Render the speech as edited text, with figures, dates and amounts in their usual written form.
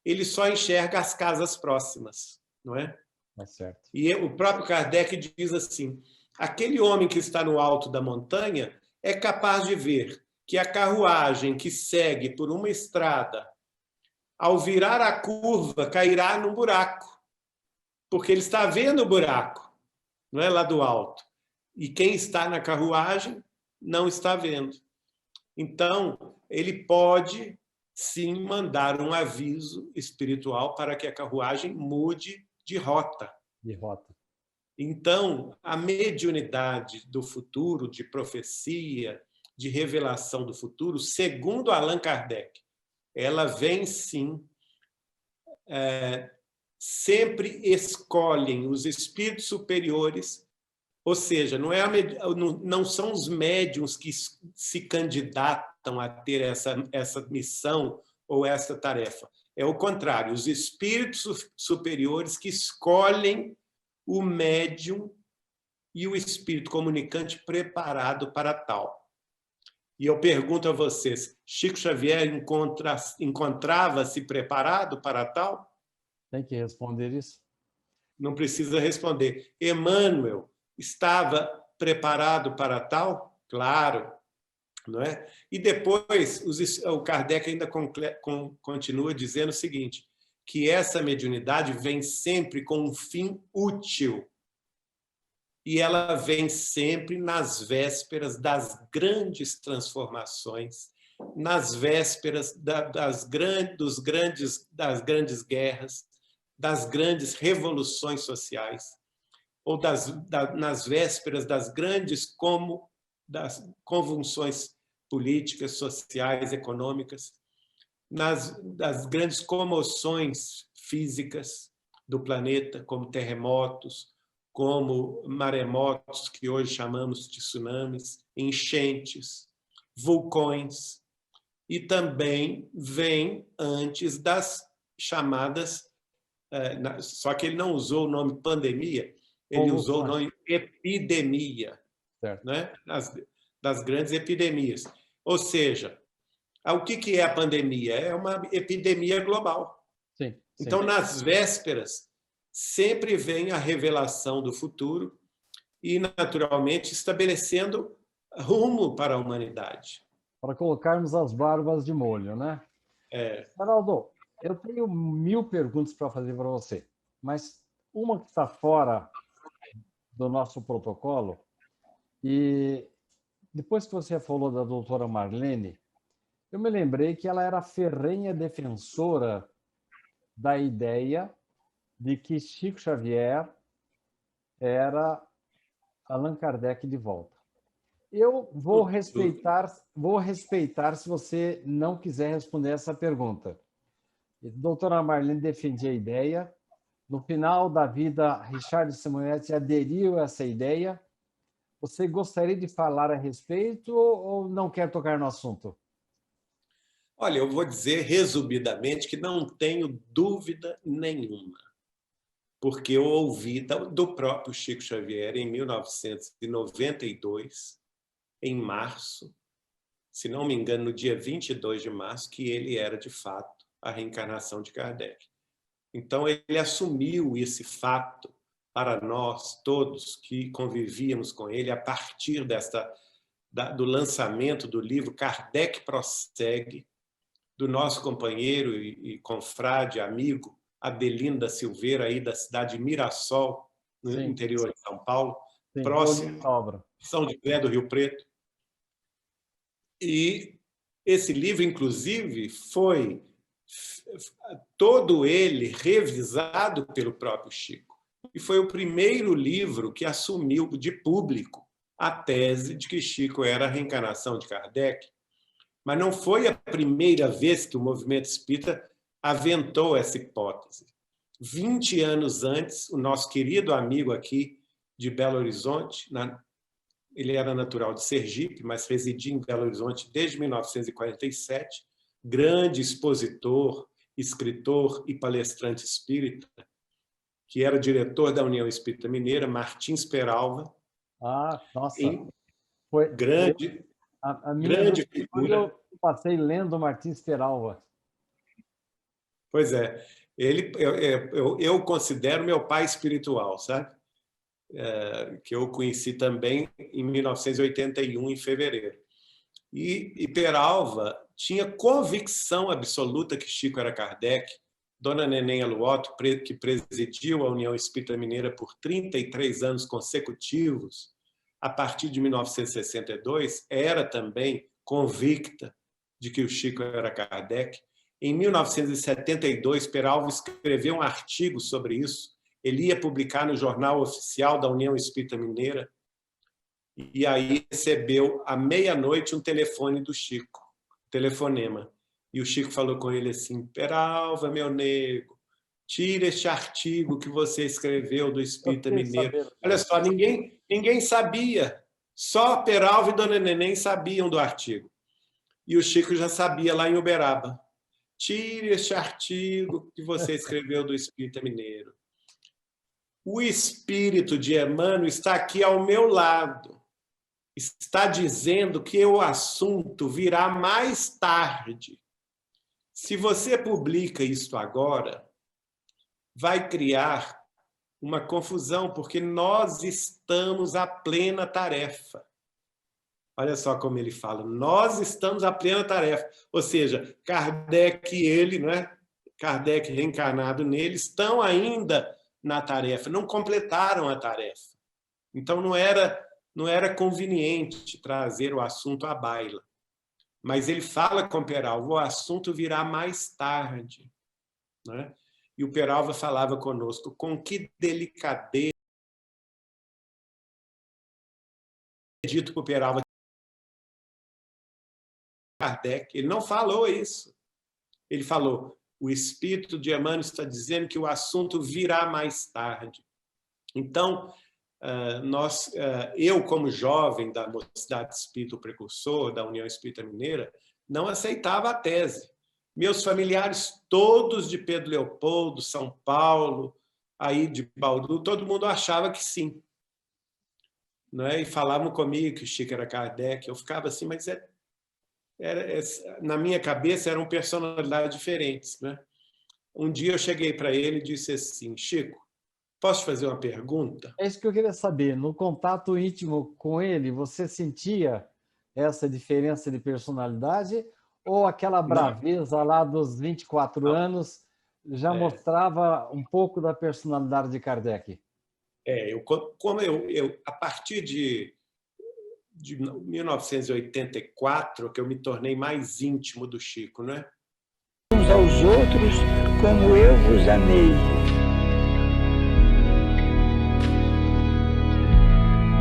ele só enxerga as casas próximas, não é? É certo. E o próprio Kardec diz assim: aquele homem que está no alto da montanha é capaz de ver que a carruagem que segue por uma estrada, ao virar a curva, cairá num buraco, porque ele está vendo o buraco, não é lá do alto. E quem está na carruagem não está vendo. Então, ele pode, sim, mandar um aviso espiritual para que a carruagem mude de rota. De rota. Então, a mediunidade do futuro, de profecia, de revelação do futuro, segundo Allan Kardec, ela vem, sim, sempre escolhem os espíritos superiores, ou seja, não são os médiuns que se candidatam a ter essa missão ou essa tarefa. É o contrário, os espíritos superiores que escolhem o médium e o espírito comunicante preparado para tal. E eu pergunto a vocês, Chico Xavier encontrava-se preparado para tal? Tem que responder isso? Não precisa responder. Emmanuel estava preparado para tal? Claro, não é? E depois o Kardec ainda continua dizendo o seguinte, que essa mediunidade vem sempre com um fim útil. E ela vem sempre nas vésperas das grandes transformações, nas vésperas das grandes guerras, das grandes revoluções sociais, ou nas vésperas das convulsões políticas, sociais, econômicas, das grandes comoções físicas do planeta, como terremotos, como maremotos, que hoje chamamos de tsunamis, enchentes, vulcões, e também vem antes das chamadas, só que ele não usou o nome pandemia, ele usou o nome epidemia, né? Das grandes epidemias. Ou seja, o que é a pandemia? É uma epidemia global. Sim. Então, nas vésperas, sempre vem a revelação do futuro e, naturalmente, estabelecendo rumo para a humanidade. Para colocarmos as barbas de molho, né? Haroldo, eu tenho 1000 perguntas para fazer para você, mas uma que está fora do nosso protocolo, e depois que você falou da doutora Marlene, eu me lembrei que ela era ferrenha defensora da ideia de que Chico Xavier era Allan Kardec de volta. Eu vou respeitar se você não quiser responder essa pergunta. A doutora Marlene defendia a ideia. No final da vida, Richard Simonetti aderiu a essa ideia. Você gostaria de falar a respeito ou não quer tocar no assunto? Olha, eu vou dizer resumidamente que não tenho dúvida nenhuma, porque eu ouvi do próprio Chico Xavier em 1992, em março, se não me engano, no dia 22 de março, que ele era, de fato, a reencarnação de Kardec. Então, ele assumiu esse fato para nós todos que convivíamos com ele a partir do lançamento do livro Kardec Prossegue, do nosso companheiro e confrade, amigo, Adelino da Silveira, aí da cidade de Mirassol, no interior de São Paulo, próximo de São José do Rio Preto. E esse livro, inclusive, foi todo ele revisado pelo próprio Chico. E foi o primeiro livro que assumiu de público a tese de que Chico era a reencarnação de Kardec. Mas não foi a primeira vez que o movimento espírita aventou essa hipótese. 20 anos antes, o nosso querido amigo aqui de Belo Horizonte, ele era natural de Sergipe, mas residia em Belo Horizonte desde 1947, grande expositor, escritor e palestrante espírita, que era diretor da União Espírita Mineira, Martins Peralva. Nossa! Grande figura. Eu passei lendo Martins Peralva. Pois é. Eu considero meu pai espiritual, sabe? Que eu conheci também em 1981, em fevereiro. E Peralva tinha convicção absoluta que Chico era Kardec. Dona Neném Aluoto, que presidiu a União Espírita Mineira por 33 anos consecutivos, a partir de 1962, era também convicta de que o Chico era Kardec. Em 1972, Peralva escreveu um artigo sobre isso. Ele ia publicar no Jornal Oficial da União Espírita Mineira, e aí recebeu à meia-noite um telefone do Chico, telefonema. E o Chico falou com ele assim: Peralva, meu nego, tira este artigo que você escreveu do Espírita Mineiro. Olha só, ninguém sabia, só Peralva e Dona Neném sabiam do artigo. E o Chico já sabia lá em Uberaba. Tire este artigo que você escreveu do Espírita Mineiro. O espírito de Emmanuel está aqui ao meu lado. Está dizendo que o assunto virá mais tarde. Se você publica isso agora, vai criar uma confusão, porque nós estamos à plena tarefa. Olha só como ele fala, nós estamos à plena tarefa. Ou seja, Kardec e ele, não é? Kardec reencarnado nele, estão ainda na tarefa, não completaram a tarefa. Então não era conveniente trazer o assunto à baila. Mas ele fala com Peralva, o assunto virá mais tarde. Né? E o Peralva falava conosco, com que delicadeza, dito para o Peralva, Kardec, ele não falou isso. Ele falou, o espírito de Emmanuel está dizendo que o assunto virá mais tarde. Então, eu, como jovem da Mocidade Espírita Precursor, da União Espírita Mineira, não aceitava a tese. Meus familiares, todos de Pedro Leopoldo, São Paulo, aí de Bauru, todo mundo achava que sim. Não é? E falavam comigo que Chico era Kardec. Eu ficava assim, mas na minha cabeça eram personalidades diferentes. Né? Um dia eu cheguei para ele e disse assim, Chico, posso fazer uma pergunta? É isso que eu queria saber. No contato íntimo com ele, você sentia essa diferença de personalidade ou aquela braveza lá dos 24 anos já mostrava um pouco da personalidade de Kardec? A partir de 1984, que eu me tornei mais íntimo do Chico, né? Uns aos outros como eu vos amei.